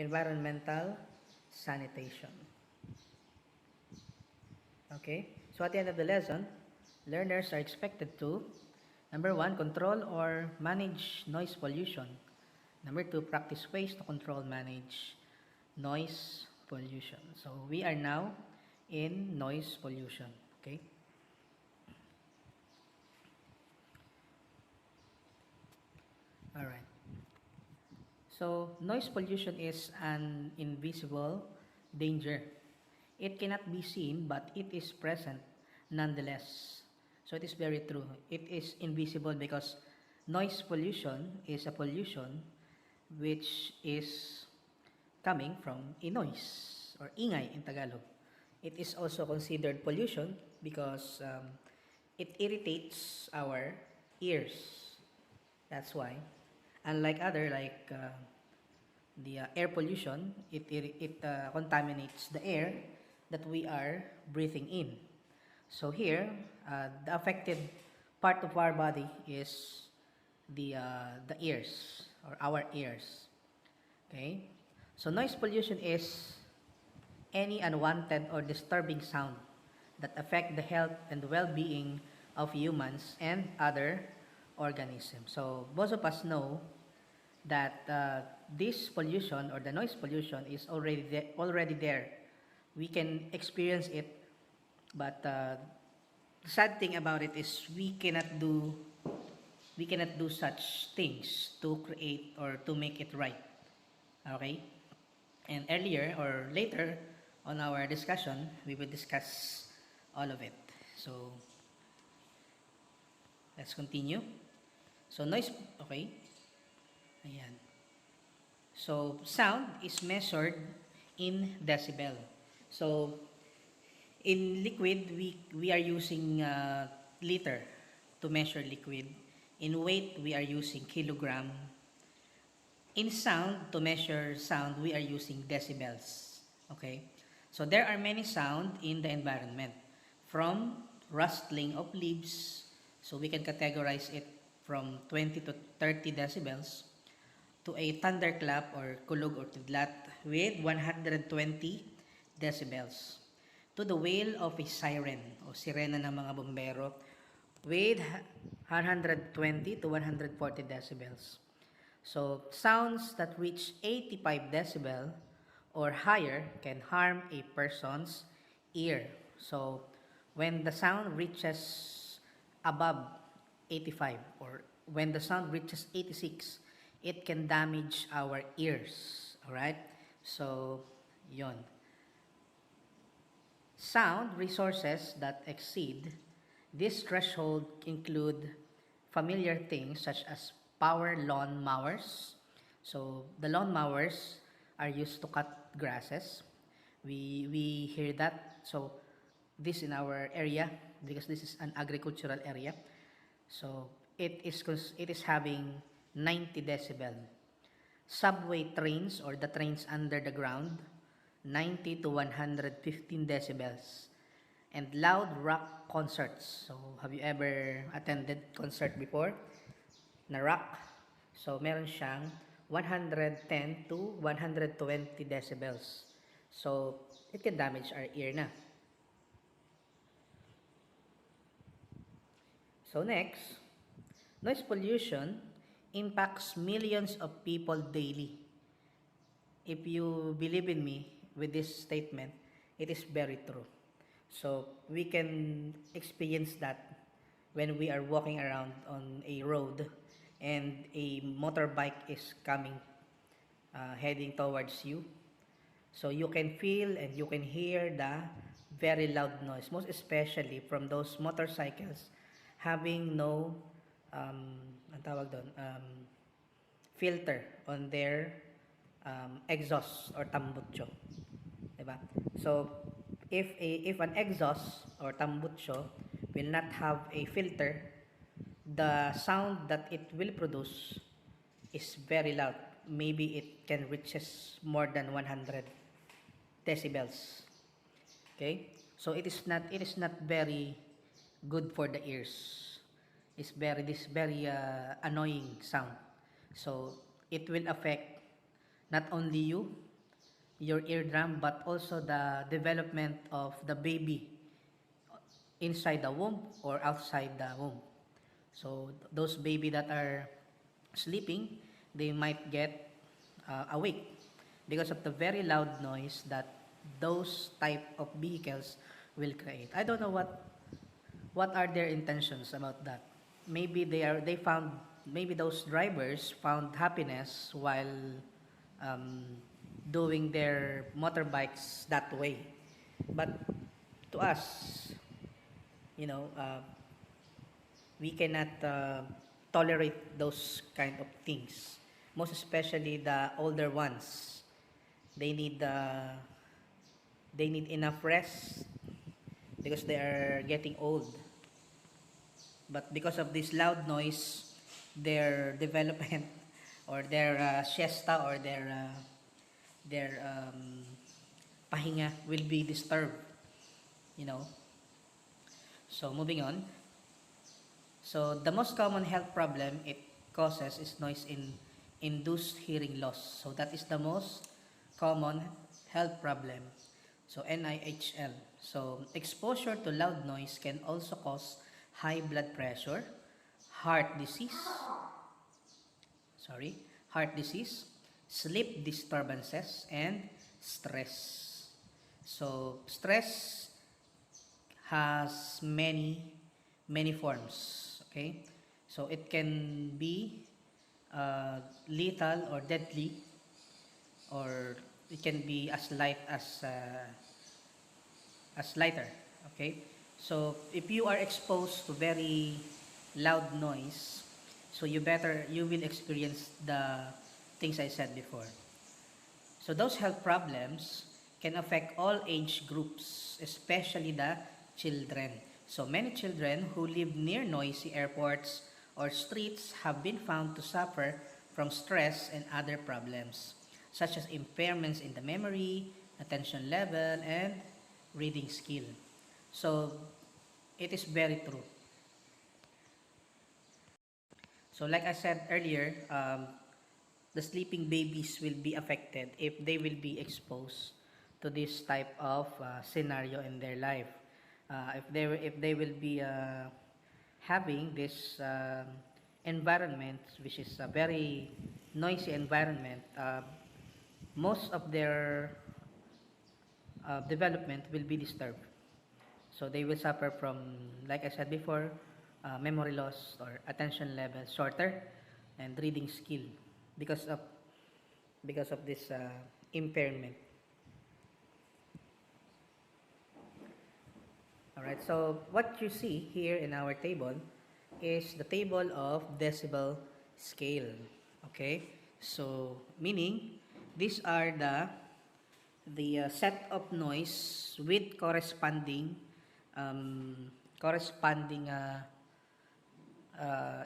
environmental sanitation. Okay, so at the end of the lesson, learners are expected to, number 1, control or manage noise pollution. Number 2, practice ways to control, manage noise pollution. So we are now in noise pollution. Okay. All right. So noise pollution is an invisible danger. It cannot be seen, but it is present nonetheless. So it is very true. It is invisible because noise pollution is a pollution which is coming from a noise or ingay in Tagalog. It is also considered pollution because it irritates our ears. That's why. Unlike other like the air pollution, it contaminates the air that we are breathing in. So here, the affected part of our body is the ears or our ears. Okay. So noise pollution is any unwanted or disturbing sound that affect the health and well-being of humans and other organisms. So most of us know that this pollution or the noise pollution is already there. We can experience it, but the sad thing about it is we cannot do such things to create or to make it right. Okay? And earlier or later on our discussion, we will discuss all of it. So let's continue. So noise, okay? Ayan. So sound is measured in decibel. So in liquid, we are using liter to measure liquid. In weight, we are using kilogram. In sound, to measure sound, we are using decibels. Okay? So there are many sound in the environment. From rustling of leaves, so we can categorize it from 20 to 30 decibels, to a thunderclap or kulog or kidlat with 120 decibels, to the wail of a siren o sirena ng mga bombero with 120 to 140 decibels. So sounds that reach 85 decibel or higher can harm a person's ear. So when the sound reaches above 85 or when the sound reaches 86, it can damage our ears. Alright? So, yon. Sound resources that exceed this threshold include familiar things such as power lawn mowers. So, the lawn mowers are used to cut grasses. We hear that. So, this in our area because this is an agricultural area. So, it is having 90 decibel. Subway trains or the trains under the ground, 90 to 115 decibels. And loud rock concerts. So, have you ever attended concert before? Na rock. So, meron siyang 110 to 120 decibels. So, it can damage our ear na. So, next, noise pollution impacts millions of people daily. If you believe in me with this statement, it is very true. So we can experience that when we are walking around on a road and a motorbike is coming, heading towards you. So you can feel and you can hear the very loud noise, most especially from those motorcycles having no ang tawag doon, filter on their exhaust or tambutso. Diba? So, if an exhaust or tambutso will not have a filter, the sound that it will produce is very loud. Maybe it can reaches more than 100 decibels. Okay? So it is not very good for the ears. It's very annoying sound. So it will affect not only you your eardrum, but also the development of the baby inside the womb or outside the womb. So those baby that are sleeping, they might get awake because of the very loud noise that those type of vehicles will create. I don't know what are their intentions about that. Maybe they found, maybe those drivers found happiness while um, doing their motorbikes that way. But to us, you know, we cannot tolerate those kind of things. Most especially the older ones. They need they need enough rest because they are getting old. But because of this loud noise, their development or their siesta or their pahinga will be disturbed, you know. So moving on. So the most common health problem it causes is noise in induced hearing loss. So that is the most common health problem. So NIHL. So exposure to loud noise can also cause high blood pressure, heart disease, sorry, heart disease, sleep disturbances, and stress. So stress has many forms. Okay, so it can be lethal or deadly, or it can be as light as lighter. Okay, so if you are exposed to very loud noise, so you will experience the things I said before. So those health problems can affect all age groups, especially the children. So many children who live near noisy airports or streets have been found to suffer from stress and other problems, such as impairments in the memory, attention level, and reading skill. So it is very true. So like I said earlier, the sleeping babies will be affected if they will be exposed to this type of scenario in their life. If they will be having this environment, which is a very noisy environment, most of their development will be disturbed. So they will suffer from, like I said before, memory loss or attention level shorter, and reading skill because of this impairment. All right. So what you see here in our table is the table of decibel scale. Okay. So meaning these are the set of noise with corresponding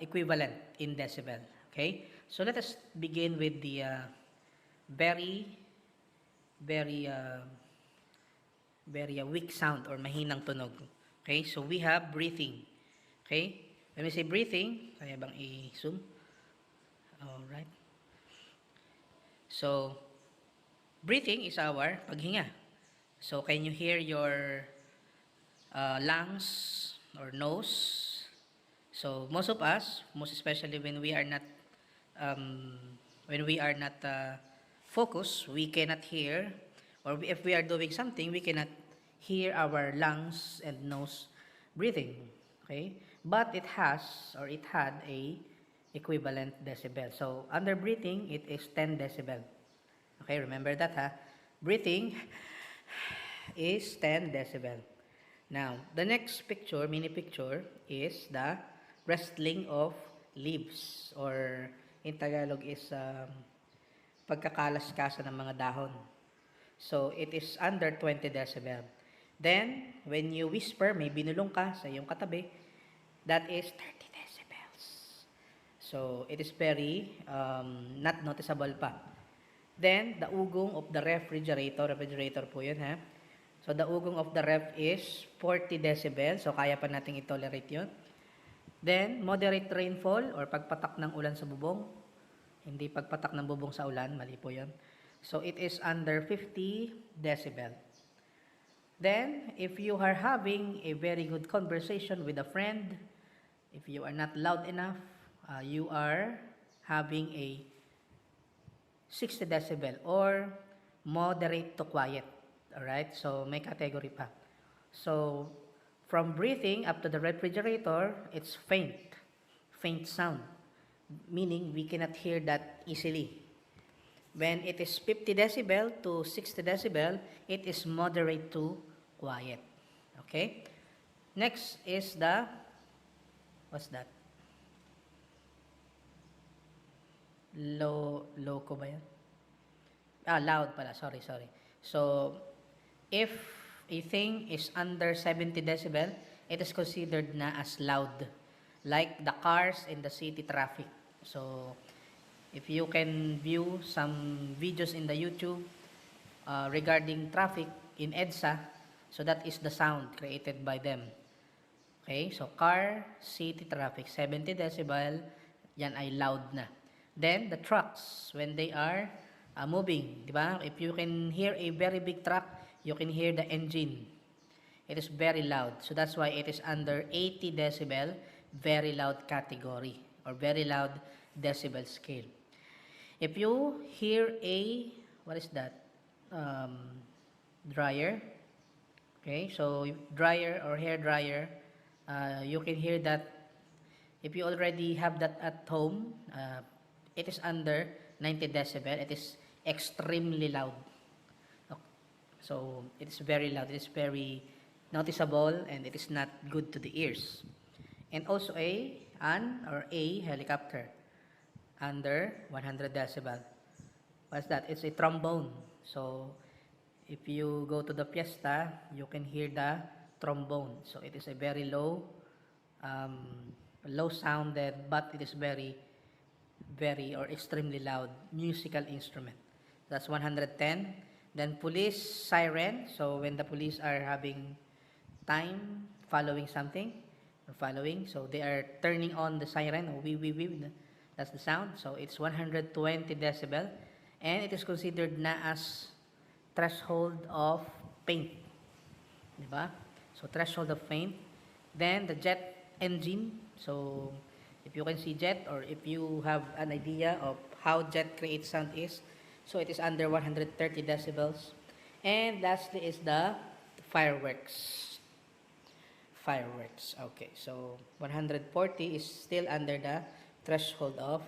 equivalent in decibel. Okay, so let us begin with the very very very weak sound or mahinang tunog. Okay, so we have breathing. Okay, when we say breathing, kaya bang i-zoom? All right. So breathing is our paghinga. So can you hear your lungs or nose? So most of us, most especially um, when we are not focused, we cannot hear, or if we are doing something, we cannot hear our lungs and nose breathing. Okay, but it had a equivalent decibel. So under breathing, it is 10 decibel. Okay, remember that, ha? Breathing is 10 decibel. Now, the next picture, mini picture, is the rustling of leaves, or in Tagalog is pagkakalaskasan ng mga dahon. So, it is under 20 decibel. Then, when you whisper, may binulong ka sa iyong katabi, that is 30 decibels. So, it is very not noticeable pa. Then, the ugong of the refrigerator po yun, ha? So, the ugong of the ref is 40 decibel. So, kaya pa natin i-tolerate yun. Then, moderate rainfall or pagpatak ng ulan sa bubong. Hindi pagpatak ng bubong sa ulan, mali po yun. So it is under 50 decibel. Then, if you are having a very good conversation with a friend, if you are not loud enough, you are having a 60 decibel or moderate to quiet. Alright? So, may category pa. So, from breathing up to the refrigerator, it's faint. Faint sound. Meaning, we cannot hear that easily. When it is 50 decibel to 60 decibel, it is moderate to quiet. Okay? Next is the, what's that? Low ko ba yan? Loud pala. Sorry. So, if a thing is under 70 decibel, it is considered na as loud. Like the cars in the city traffic. So, if you can view some videos in the YouTube regarding traffic in EDSA, so that is the sound created by them. Okay, so car, city traffic, 70 decibel, yan ay loud na. Then, the trucks, when they are moving, di ba? If you can hear a very big truck, you can hear the engine. It is very loud. So, that's why it is under 80 decibel, very loud category, or very loud decibel scale. If you hear a, what is that? Dryer. Okay, so dryer or hair dryer, you can hear that if you already have that at home, it is under 90 decibel. It is extremely loud. So it is very loud. It is very noticeable and it is not good to the ears. And also a helicopter under 100 decibel. What's that? It's a trombone. So if you go to the fiesta, you can hear the trombone. So it is a very low sounded, but it is very or extremely loud musical instrument. That's 110. Then police siren. So when the police are having time following something, so they are turning on the siren. That's the sound. So it's 120 decibel, and it is considered na as threshold of paint. Diba? So, threshold of paint. Then, the jet engine. So, if you can see jet or if you have an idea of how jet creates sound is, so it is under 130 decibels. And lastly is the fireworks. Okay. So, 140 is still under the threshold of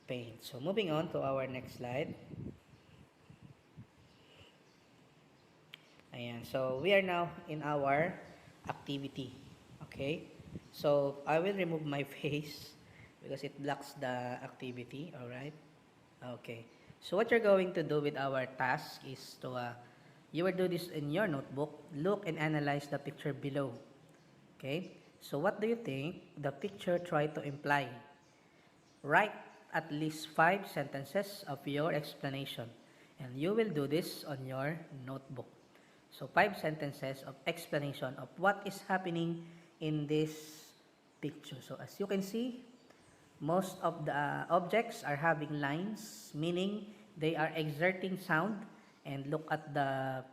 paint. So, moving on to our next slide. Ayan. So, we are now in our activity. Okay? So, I will remove my face because it blocks the activity. Alright? Okay. So, what you're going to do with our task is to, you will do this in your notebook. Look and analyze the picture below. Okay? So, what do you think the picture tried to imply? Write at least 5 sentences of your explanation. And you will do this on your notebook. So, 5 sentences of explanation of what is happening in this picture. So, as you can see, most of the objects are having lines, meaning they are exerting sound. And look at the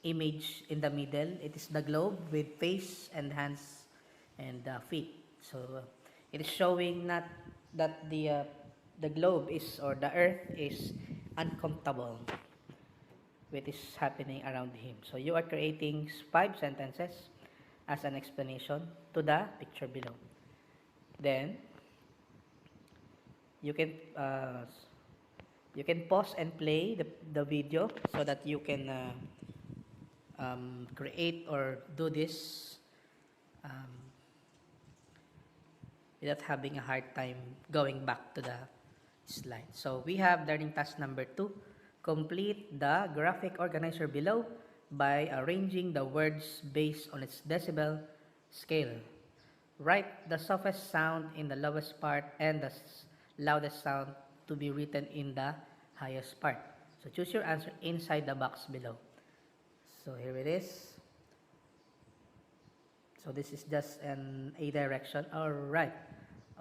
image in the middle. It is the globe with face and hands and feet. So, it is showing not that the globe is, or the earth is uncomfortable with is happening around him. So you are creating 5 sentences as an explanation to the picture below. Then you can pause and play the video so that you can create or do this without having a hard time going back to the slide. So we have learning task number 2. Complete the graphic organizer below by arranging the words based on its decibel scale. Write the softest sound in the lowest part and the loudest sound to be written in the highest part. So choose your answer inside the box below. So here it is. So this is just a direction. All right.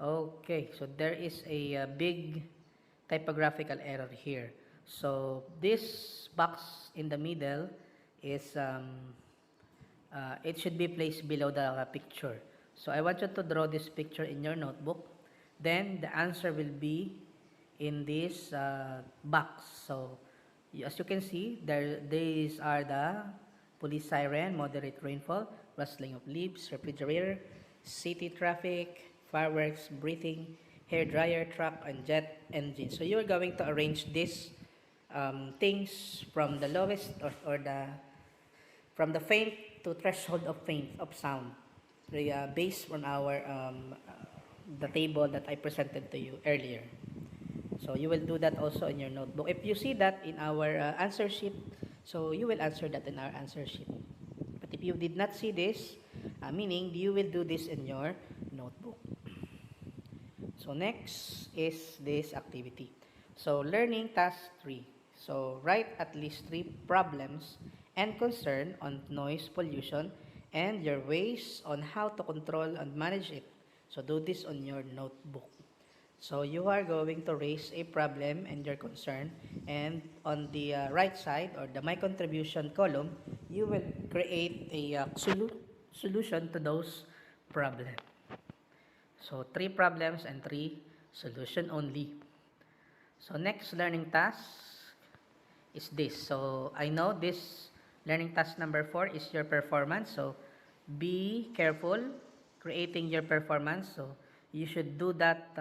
Okay. So there is a big typographical error here. So this box in the middle is it should be placed below the picture. So I want you to draw this picture in your notebook. Then the answer will be in this box. So as you can see, these are the police siren, moderate rainfall, rustling of leaves, refrigerator, city traffic, fireworks, breathing, hair dryer, truck, and jet engine. So you're going to arrange these things from the lowest or the from the faint to threshold of faint of sound, based on our the table that I presented to you earlier. So you will do that also in your notebook. If you see that in our answer sheet, so you will answer that in our answer sheet. But if you did not see this, meaning you will do this in your notebook. So next is this activity. So learning task 3. So write at least 3 problems and concern on noise pollution and your ways on how to control and manage it. So do this on your notebook. So you are going to raise a problem and your concern, and on the right side or the my contribution column, you will create a solution to those problems. So 3 problems and 3 solution only. So next learning task is this. So I know this learning task number 4 is your performance. So be careful creating your performance. So you should do that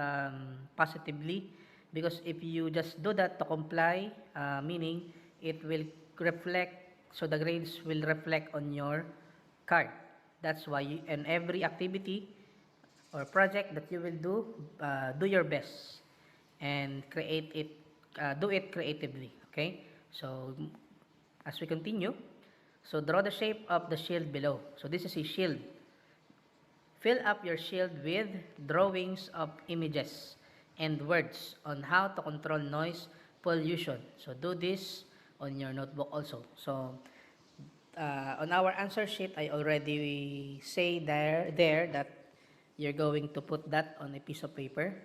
positively, because if you just do that to comply, meaning it will reflect, so the grades will reflect on your card. That's why you, in every activity or project that you will do your best and create it, do it creatively. Okay, so as we continue, so draw the shape of the shield below. So this is a shield. Fill up your shield with drawings of images and words on how to control noise pollution. So do this on your notebook also. So on our answer sheet, I already say there that you're going to put that on a piece of paper.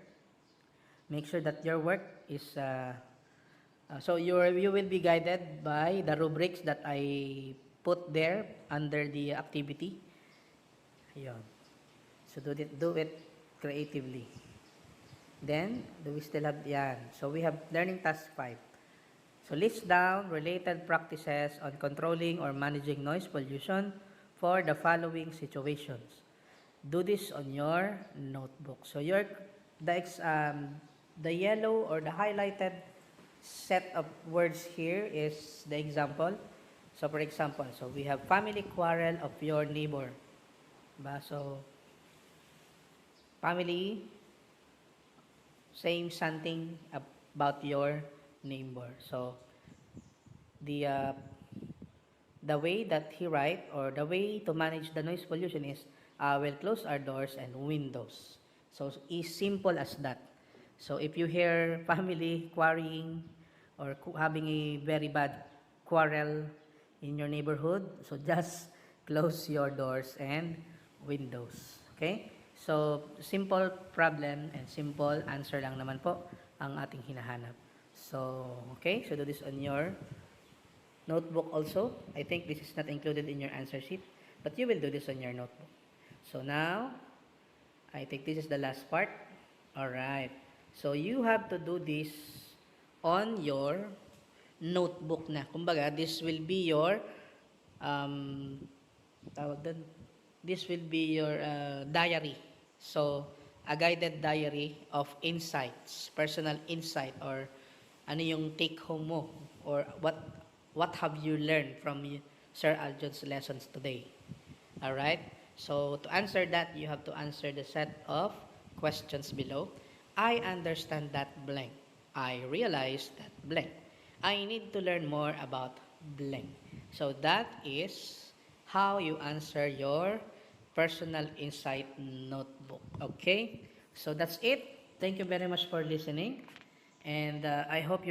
Make sure that your work is so you will be guided by the rubrics that I put there under the activity. Ayun. So do it creatively. Then, do we still have yan? So we have learning task 5. So list down related practices on controlling or managing noise pollution for the following situations. Do this on your notebook. So the yellow or the highlighted set of words here is the example. So for example, so we have family quarrel of your neighbor. So family saying something about your neighbor. So the the way that he write, or the way to manage the noise pollution is, we'll close our doors and windows. So it's simple as that. So if you hear family quarreling or having a very bad quarrel in your neighborhood, so just close your doors and windows. Okay? So simple problem and simple answer lang naman po ang ating hinahanap. So, okay, so do this on your notebook also. I think this is not included in your answer sheet, but you will do this on your notebook. So now, I think this is the last part. Alright. So you have to do this on your notebook na. Kumbaga, this will be your this will be your diary. So, a guided diary of insights, personal insight, or ano yung take home mo, or what have you learned from Sir Aljon's lessons today. All right? So, to answer that, you have to answer the set of questions below. I understand that blank. I realize that blank. I need to learn more about blank. So, that is how you answer your personal insight notebook. Okay? So, that's it. Thank you very much for listening. And I hope you